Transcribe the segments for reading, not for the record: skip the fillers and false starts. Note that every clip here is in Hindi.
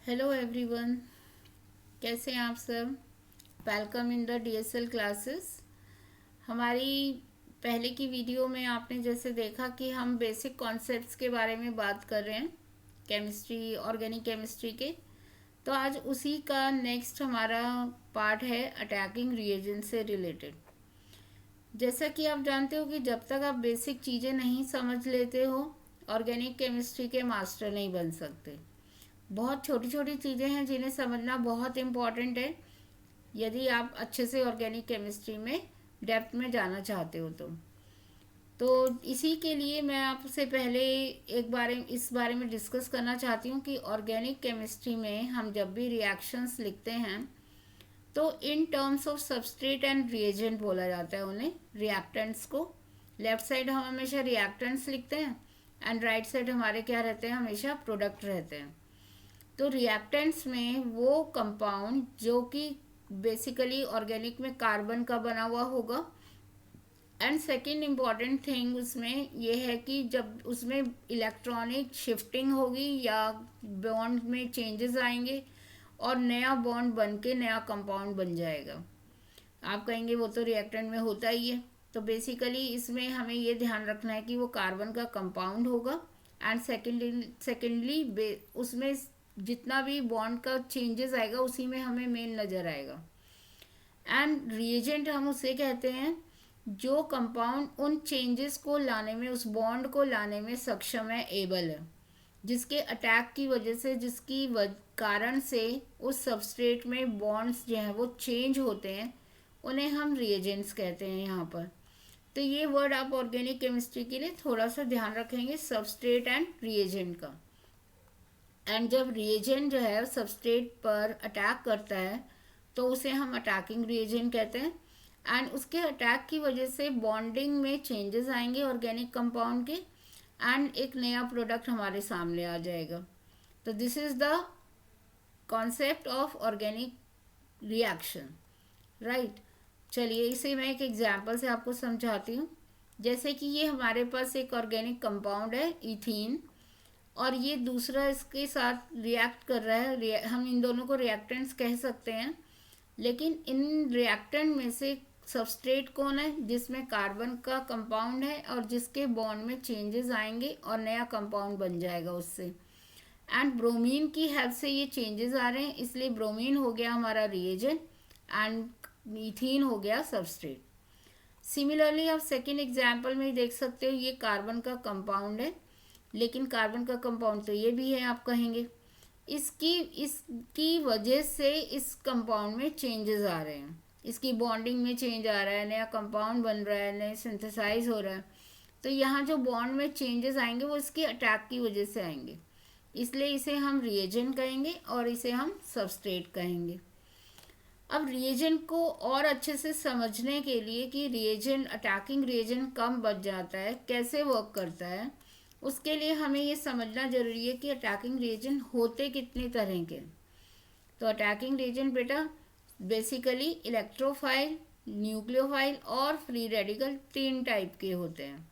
हेलो एवरीवन, कैसे हैं आप सब। Welcome in the DSL classes. हमारी पहले की वीडियो में आपने जैसे देखा कि हम बेसिक कॉन्सेप्ट्स के बारे में बात कर रहे हैं, केमिस्ट्री, ऑर्गेनिक केमिस्ट्री के। तो आज उसी का नेक्स्ट हमारा पार्ट है अटैकिंग रिएजेंट से रिलेटेड। जैसा कि आप जानते हो कि जब तक आप बेसिक चीज़ें नहीं समझ लेते हो, ऑर्गेनिक केमिस्ट्री के मास्टर नहीं बन सकते। बहुत छोटी छोटी चीज़ें हैं जिन्हें समझना बहुत इम्पॉर्टेंट है यदि आप अच्छे से ऑर्गेनिक केमिस्ट्री में डेप्थ में जाना चाहते हो तो इसी के लिए मैं आपसे पहले इस बारे में डिस्कस करना चाहती हूँ कि ऑर्गेनिक केमिस्ट्री में हम जब भी रिएक्शंस लिखते हैं तो in terms of substrate and reagent बोला जाता है उन्हें, रिएक्टेंट्स को। लेफ्ट साइड हम हमेशा रिएक्टेंट्स लिखते हैं एंड राइट साइड हमारे क्या रहते हैं, हमेशा प्रोडक्ट रहते हैं। तो रिएक्टेंट्स में वो कंपाउंड जो कि बेसिकली ऑर्गेनिक में कार्बन का बना हुआ होगा। एंड सेकेंड इम्पॉर्टेंट थिंग उसमें ये है कि जब उसमें इलेक्ट्रॉनिक शिफ्टिंग होगी या बॉन्ड में चेंजेस आएंगे और नया बॉन्ड बन के नया कंपाउंड बन जाएगा। आप कहेंगे वो तो रिएक्टेंट में होता ही है। तो बेसिकली इसमें हमें ये ध्यान रखना है कि वो कार्बन का कंपाउंड होगा एंड सेकेंडली उसमें जितना भी बॉन्ड का चेंजेस आएगा उसी में हमें मेन नज़र आएगा। एंड रिएजेंट हम उसे कहते हैं जो कंपाउंड उन चेंजेस को लाने में, उस बॉन्ड को लाने में सक्षम है, एबल है, जिसके अटैक की वजह से, कारण से उस सबस्ट्रेट में बॉन्ड्स जो हैं वो चेंज होते हैं, उन्हें हम रिएजेंट्स कहते हैं यहाँ पर। तो ये वर्ड आप ऑर्गेनिक केमिस्ट्री के लिए थोड़ा सा ध्यान रखेंगे, सबस्ट्रेट एंड रिएजेंट का। एंड जब रिएजेंट जो है सबस्ट्रेट पर अटैक करता है तो उसे हम अटैकिंग रिएजेंट कहते हैं। एंड उसके अटैक की वजह से बॉन्डिंग में चेंजेस आएंगे ऑर्गेनिक कंपाउंड के एंड एक नया प्रोडक्ट हमारे सामने आ जाएगा। तो this is the concept of organic reaction, right. चलिए इसे मैं एक एग्जांपल से आपको समझाती हूँ। जैसे कि ये हमारे पास एक ऑर्गेनिक कंपाउंड है इथीन, और ये दूसरा इसके साथ रिएक्ट कर रहा है। हम इन दोनों को रिएक्टेंट्स कह सकते हैं, लेकिन इन रिएक्टेंट में से सबस्ट्रेट कौन है, जिसमें कार्बन का कंपाउंड है और जिसके बॉन्ड में चेंजेस आएंगे और नया कंपाउंड बन जाएगा उससे। एंड ब्रोमीन की हेल्प से ये चेंजेस आ रहे हैं, इसलिए ब्रोमीन हो गया हमारा रिएजेंट एंड इथीन हो गया सबस्ट्रेट। सिमिलरली आप सेकेंड एग्जाम्पल में ही देख सकते हो, ये कार्बन का कंपाउंड है, लेकिन कार्बन का कंपाउंड तो ये भी है आप कहेंगे। इसकी वजह से इस कंपाउंड में चेंजेस आ रहे हैं, इसकी बॉन्डिंग में चेंज आ रहा है, नया कंपाउंड बन रहा है, नया सिंथेसाइज हो रहा है। तो यहाँ जो बॉन्ड में चेंजेस आएंगे वो इसके अटैक की वजह से आएंगे, इसलिए इसे हम रिएजेंट कहेंगे और इसे हम सबस्ट्रेट कहेंगे। अब रिएजेंट को और अच्छे से समझने के लिए कि रिएजेंट, अटैकिंग रिएजेंट कब बच जाता है, कैसे वर्क करता है, उसके लिए हमें ये समझना जरूरी है कि अटैकिंग रिएजेंट होते कितने तरह के। तो अटैकिंग रिएजेंट बेटा बेसिकली इलेक्ट्रोफाइल, न्यूक्लियोफाइल और फ्री रेडिकल, तीन टाइप के होते हैं।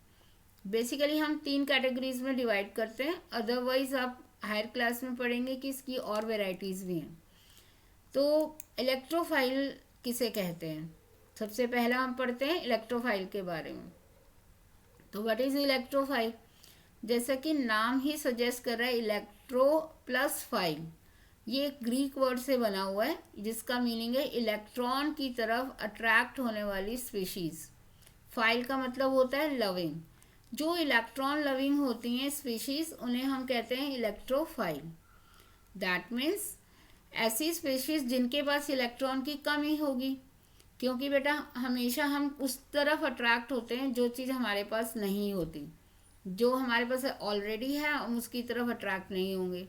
बेसिकली हम तीन कैटेगरीज में डिवाइड करते हैं, अदरवाइज आप हायर क्लास में पढ़ेंगे कि इसकी और वेराइटीज़ भी हैं। तो इलेक्ट्रोफाइल किसे कहते हैं, सबसे पहला हम पढ़ते हैं इलेक्ट्रोफाइल के बारे में। तो व्हाट इज़ इलेक्ट्रोफाइल, जैसा कि नाम ही सजेस्ट कर रहा है, इलेक्ट्रो प्लस फाइल, ये एक ग्रीक वर्ड से बना हुआ है जिसका मीनिंग है इलेक्ट्रॉन की तरफ अट्रैक्ट होने वाली स्पीशीज़। फाइल का मतलब होता है लविंग, जो इलेक्ट्रॉन लविंग होती हैं स्पीशीज़ उन्हें हम कहते हैं इलेक्ट्रोफाइल। दैट मीन्स ऐसी स्पीशीज़ जिनके पास इलेक्ट्रॉन की कमी होगी, क्योंकि बेटा हमेशा हम उस तरफ अट्रैक्ट होते हैं जो चीज़ हमारे पास नहीं होती, जो हमारे पास ऑलरेडी है हम उसकी तरफ अट्रैक्ट नहीं होंगे।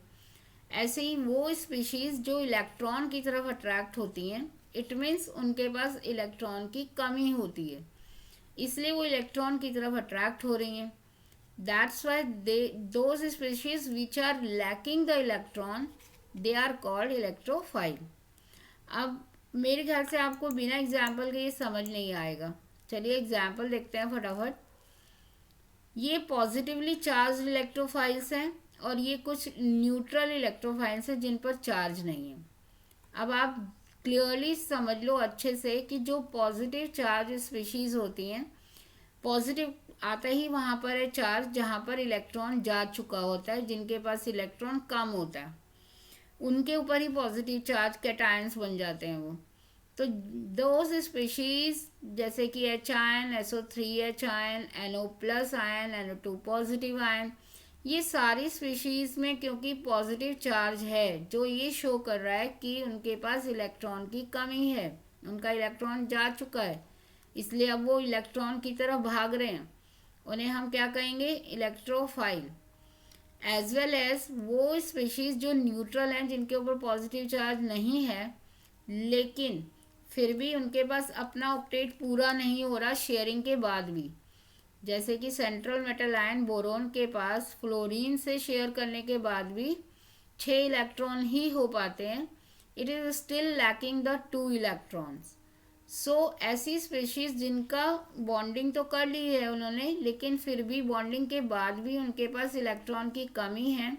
ऐसे ही वो स्पीशीज़ जो इलेक्ट्रॉन की तरफ अट्रैक्ट होती हैं, इट मीन्स उनके पास इलेक्ट्रॉन की कमी होती है, इसलिए वो इलेक्ट्रॉन की तरफ अट्रैक्ट हो रही हैं। That's why those species which are lacking the electron they are called electrophile. अब मेरे ख्याल से आपको बिना एग्जाम्पल के ये समझ नहीं आएगा। चलिए एग्जाम्पल देखते हैं फटाफट। ये पॉजिटिवली चार्ज इलेक्ट्रोफाइल्स हैं और ये कुछ न्यूट्रल इलेक्ट्रोफाइल्स हैं जिन पर चार्ज नहीं है। अब आप क्लियरली समझ लो अच्छे से कि जो पॉजिटिव चार्ज स्पीशीज होती हैं, पॉजिटिव आता ही वहाँ पर है चार्ज जहाँ पर इलेक्ट्रॉन जा चुका होता है, जिनके पास इलेक्ट्रॉन कम होता है उनके ऊपर ही पॉजिटिव चार्ज कैटायंस बन जाते हैं वो। तो दोज स्पीशीज जैसे कि H ion, SO3H ion, NO plus ion, NO2 positive ion, ये सारी स्पीशीज में क्योंकि पॉजिटिव चार्ज है जो ये शो कर रहा है कि उनके पास इलेक्ट्रॉन की कमी है, उनका इलेक्ट्रॉन जा चुका है, इसलिए अब वो इलेक्ट्रॉन की तरफ भाग रहे हैं, उन्हें हम क्या कहेंगे, इलेक्ट्रोफाइल। एज वेल एज वो स्पीशीज जो न्यूट्रल हैं, जिनके ऊपर पॉजिटिव चार्ज नहीं है लेकिन फिर भी उनके पास अपना ऑक्टेट पूरा नहीं हो रहा शेयरिंग के बाद भी, जैसे कि सेंट्रल मेटल आयन बोरोन के पास फ्लोरीन से शेयर करने के बाद भी 6 इलेक्ट्रॉन ही हो पाते हैं, it is still lacking the 2 electrons. So ऐसी स्पीशीज जिनका बॉन्डिंग तो कर ली है उन्होंने, लेकिन फिर भी बॉन्डिंग के बाद भी उनके पास इलेक्ट्रॉन की कमी है,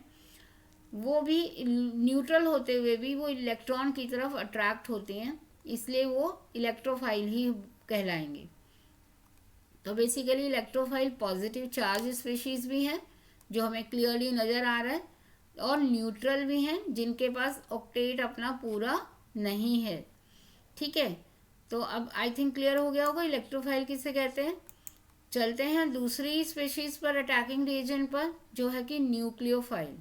वो भी न्यूट्रल होते हुए भी वो इलेक्ट्रॉन की तरफ अट्रैक्ट होती हैं, इसलिए वो इलेक्ट्रोफाइल ही कहलाएंगे। तो basically electrophile positive charge species भी हैं जो हमें क्लियरली नज़र आ रहा है, और न्यूट्रल भी हैं जिनके पास ऑक्टेट अपना पूरा नहीं है। ठीक है, तो अब आई थिंक क्लियर हो गया होगा इलेक्ट्रोफाइल किसे कहते हैं। चलते हैं दूसरी स्पीशीज पर, अटैकिंग रिएजेंट पर, जो है कि न्यूक्लियोफाइल।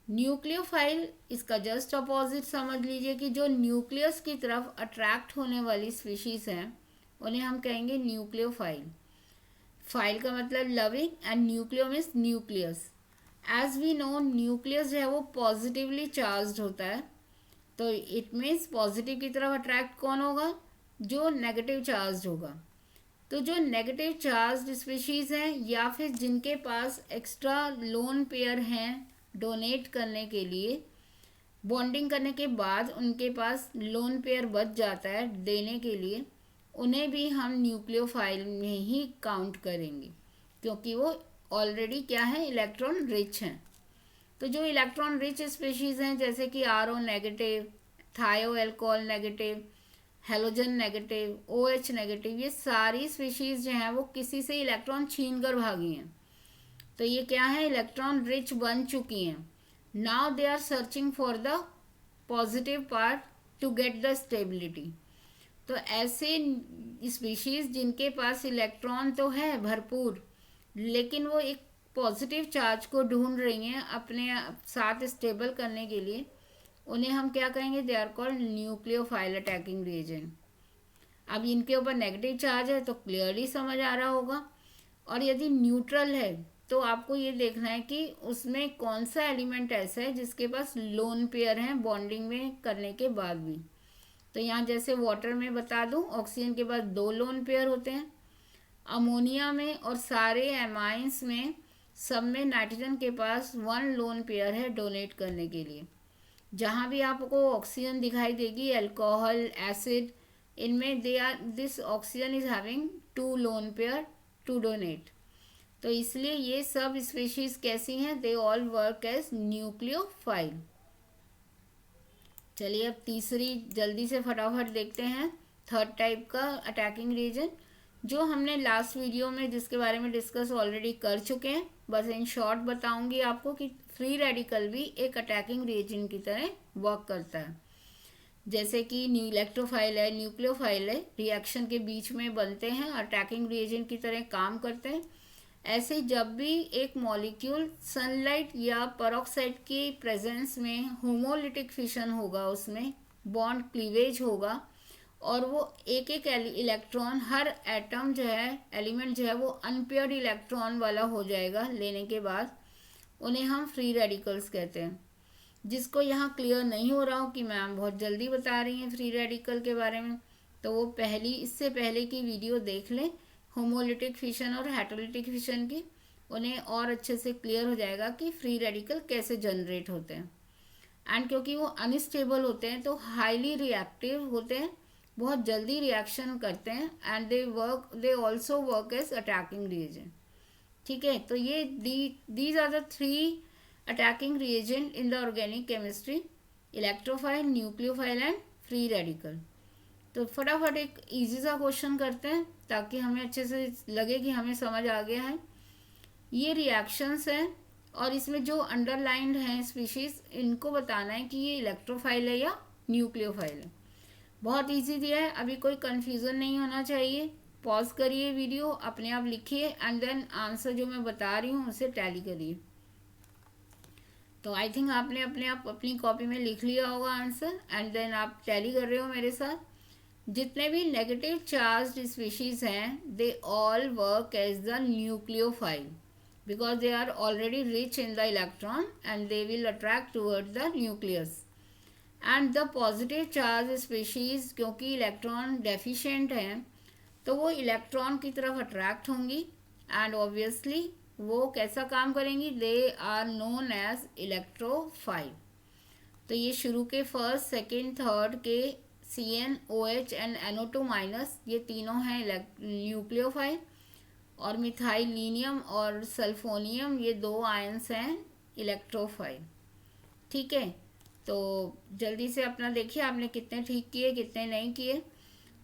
न्यूक्लियोफाइल इसका जस्ट अपोजिट समझ लीजिए कि जो न्यूक्लियस की तरफ अट्रैक्ट होने वाली स्पीशीज हैं उन्हें हम कहेंगे न्यूक्लियोफाइल। फाइल का मतलब loving and nucleo means nucleus. As we know nucleus जो है वो पॉजिटिवली चार्ज होता है, तो इट मीन्स पॉजिटिव की तरफ अट्रैक्ट कौन होगा, जो नेगेटिव चार्ज होगा। तो जो नेगेटिव चार्ज स्पीशीज हैं या फिर जिनके पास एक्स्ट्रा लोन पेयर हैं डोनेट करने के लिए, बॉन्डिंग करने के बाद उनके पास लोन पेयर बच जाता है देने के लिए, उन्हें भी हम न्यूक्लियोफाइल में ही काउंट करेंगे क्योंकि वो ऑलरेडी क्या है, इलेक्ट्रॉन रिच हैं। तो जो इलेक्ट्रॉन रिच स्पीशीज़ हैं जैसे कि RO नेगेटिव, थायो alcohol negative, halogen negative, OH negative, ये सारी स्पीशीज़ जो हैं वो किसी से इलेक्ट्रॉन छीन कर भागी हैं, तो ये क्या है, इलेक्ट्रॉन रिच बन चुकी हैं। Now they are searching for the positive part to get the stability. तो ऐसे स्पीशीज जिनके पास इलेक्ट्रॉन तो है भरपूर, लेकिन वो एक पॉजिटिव चार्ज को ढूंढ रही हैं अपने साथ स्टेबल करने के लिए, उन्हें हम क्या कहेंगे, they are called nucleophile attacking reagent. अब इनके ऊपर नेगेटिव चार्ज है तो क्लियरली समझ आ रहा होगा, और यदि न्यूट्रल है तो आपको ये देखना है कि उसमें कौन सा एलिमेंट ऐसा है जिसके पास लोन पेयर हैं बॉन्डिंग में करने के बाद भी। तो यहाँ जैसे वाटर में बता दूँ, ऑक्सीजन के पास 2 लोन पेयर होते हैं, अमोनिया में और सारे एमाइंस में सब में नाइट्रोजन के पास 1 लोन पेयर है डोनेट करने के लिए। जहाँ भी आपको ऑक्सीजन दिखाई देगी, अल्कोहल, एसिड, इनमें they are this oxygen is having 2 lone pair to donate. तो इसलिए ये सब स्पीशीज कैसी हैं, they all work as nucleophile. चलिए अब तीसरी जल्दी से फटाफट देखते हैं, थर्ड टाइप का अटैकिंग रीजन, जो हमने लास्ट वीडियो में जिसके बारे में डिस्कस ऑलरेडी कर चुके हैं। बस इन शॉर्ट बताऊंगी आपको कि फ्री रेडिकल भी एक अटैकिंग रीजन की तरह वर्क करता है। जैसे कि इलेक्ट्रोफाइल है, न्यूक्लियोफाइल है, रिएक्शन के बीच में बनते हैं, अटैकिंग रिएजेंट की तरह काम करते हैं। ऐसे जब भी एक मॉलिक्यूल सनलाइट या पेरोक्साइड की प्रेजेंस में होमोलिटिक फिशन होगा, उसमें बॉन्ड क्लीवेज होगा, और वो एक एक इलेक्ट्रॉन, हर एटम जो है, एलिमेंट जो है वो अनपेयर्ड इलेक्ट्रॉन वाला हो जाएगा लेने के बाद, उन्हें हम फ्री रेडिकल्स कहते हैं। जिसको यहाँ क्लियर नहीं हो रहा हो कि मैम बहुत जल्दी बता रही हैं फ्री रेडिकल के बारे में, तो वो इससे पहले की वीडियो देख लें होमोलिटिक फिशन और हेटेरोलिटिक फिशन की, उन्हें और अच्छे से क्लियर हो जाएगा कि फ्री रेडिकल कैसे जनरेट होते हैं। एंड क्योंकि वो अनस्टेबल होते हैं तो हाईली रिएक्टिव होते हैं, बहुत जल्दी रिएक्शन करते हैं, and they also work as attacking reagent. ठीक है, तो ये these are the 3 attacking reagent in the organic chemistry, electrophile, nucleophile and free radical. तो फटाफट एक इजी सा क्वेश्चन करते हैं ताकि हमें अच्छे से लगे कि हमें समझ आ गया है। ये रिएक्शंस हैं और इसमें जो अंडरलाइंड हैं स्पीशीज, इनको बताना है कि ये इलेक्ट्रोफाइल है या न्यूक्लियोफाइल है। बहुत इजी दिया है, अभी कोई कन्फ्यूज़न नहीं होना चाहिए। पॉज करिए वीडियो, अपने आप लिखिए एंड देन आंसर जो मैं बता रही हूँ उसे टैली करिए। तो आई थिंक आपने अपने आप अपनी कॉपी में लिख लिया होगा आंसर एंड देन आप टैली कर रहे हो मेरे साथ। जितने भी नेगेटिव चार्ज स्पीशीज हैं, they all work as the nucleophile because they are already rich in the electron and they will attract toward the nucleus. And the positive charge species क्योंकि इलेक्ट्रॉन डेफिशिएंट हैं तो वो इलेक्ट्रॉन की तरफ अट्रैक्ट होंगी एंड ऑब्वियसली वो कैसा काम करेंगी, they are known as electrophile. तो ये शुरू के फर्स्ट, सेकेंड, थर्ड के CN, OH and NO2 minus, ये तीनों हैं न्यूक्लियोफाइल, और मिथाइलिनियम और सल्फोनियम ये 2 आयंस हैं इलेक्ट्रोफाइल। ठीक है, तो जल्दी से अपना देखिए आपने कितने ठीक किए कितने नहीं किए,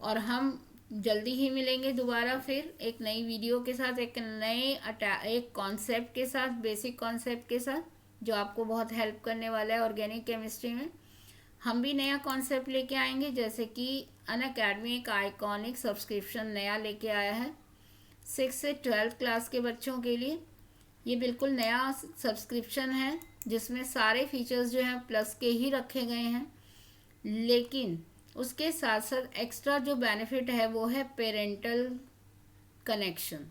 और हम जल्दी ही मिलेंगे दोबारा फिर एक नई वीडियो के साथ, एक कॉन्सेप्ट के साथ, बेसिक कॉन्सेप्ट के साथ जो आपको बहुत हेल्प करने वाला है ऑर्गेनिक केमिस्ट्री में। हम भी नया कॉन्सेप्ट लेके आएंगे, जैसे कि अनअकैडमी एक आइकॉनिक सब्सक्रिप्शन नया लेके आया है 6 से 12th क्लास के बच्चों के लिए। ये बिल्कुल नया सब्सक्रिप्शन है जिसमें सारे फीचर्स जो हैं प्लस के ही रखे गए हैं, लेकिन उसके साथ साथ एक्स्ट्रा जो बेनिफिट है वो है पेरेंटल कनेक्शन।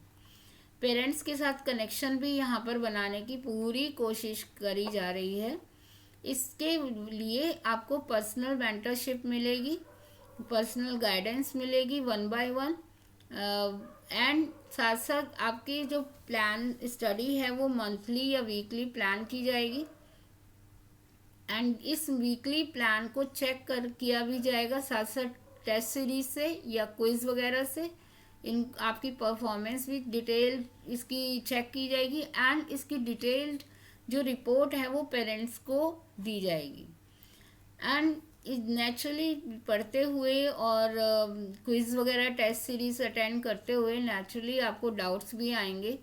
पेरेंट्स के साथ कनेक्शन भी यहाँ पर बनाने की पूरी कोशिश करी जा रही है। इसके लिए आपको पर्सनल मेंटरशिप मिलेगी, पर्सनल गाइडेंस मिलेगी 1 by 1 एंड साथ साथ आपकी जो प्लान स्टडी है वो मंथली या वीकली प्लान की जाएगी एंड इस वीकली प्लान को चेक किया भी जाएगा साथ साथ टेस्ट सीरीज से या क्विज वगैरह से। इन आपकी परफॉर्मेंस भी डिटेल इसकी चेक की जाएगी एंड इसकी डिटेल्ड जो रिपोर्ट है वो पेरेंट्स को दी जाएगी। एंड नेचुरली पढ़ते हुए और क्विज वगैरह टेस्ट सीरीज अटेंड करते हुए नेचुरली आपको डाउट्स भी आएंगे।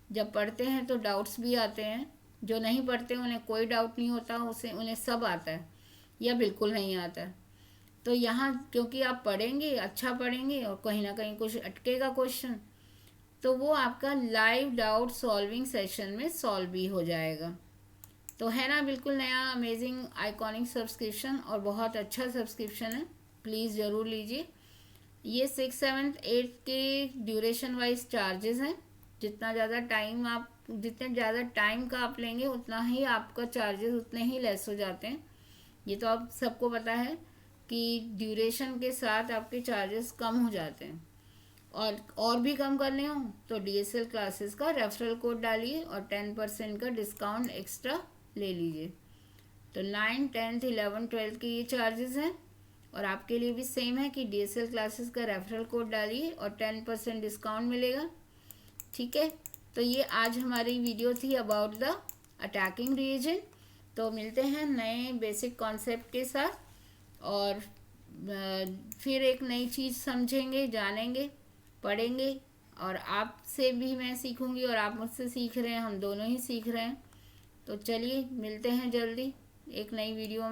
जब पढ़ते हैं तो डाउट्स भी आते हैं, जो नहीं पढ़ते उन्हें कोई डाउट नहीं होता, उन्हें सब आता है या बिल्कुल नहीं आता है। तो यहाँ क्योंकि आप पढ़ेंगे, अच्छा पढ़ेंगे और कहीं ना कहीं कुछ अटकेगा क्वेश्चन, तो वो आपका लाइव डाउट सॉल्विंग सेशन में सॉल्व भी हो जाएगा। तो है ना बिल्कुल नया अमेजिंग आइकॉनिक सब्सक्रिप्शन और बहुत अच्छा सब्सक्रिप्शन है, प्लीज़ ज़रूर लीजिए। ये 6, 7, 8 के ड्यूरेशन वाइज चार्जेस हैं। जितने ज़्यादा टाइम का आप लेंगे उतना ही आपका चार्जेस उतने ही लेस हो जाते हैं। ये तो आप सबको पता है कि ड्यूरेशन के साथ आपके चार्जेस कम हो जाते हैं। और भी कम करने हो तो DSL क्लासेस का रेफरल कोड डालिए और 10% का डिस्काउंट एक्स्ट्रा ले लीजिए। तो 9, 10th, 11, 12 के ये चार्जेस हैं और आपके लिए भी सेम है कि DSL क्लासेस का रेफरल कोड डालिए और 10% डिस्काउंट मिलेगा। ठीक है, तो ये आज हमारी वीडियो थी अबाउट द अटैकिंग रिएजेंट। तो मिलते हैं नए बेसिक कॉन्सेप्ट के साथ और फिर एक नई चीज़ समझेंगे, जानेंगे, पढ़ेंगे, और आपसे भी मैं सीखूंगी और आप मुझसे सीख रहे हैं, हम दोनों ही सीख रहे हैं। तो चलिए मिलते हैं जल्दी एक नई वीडियो में।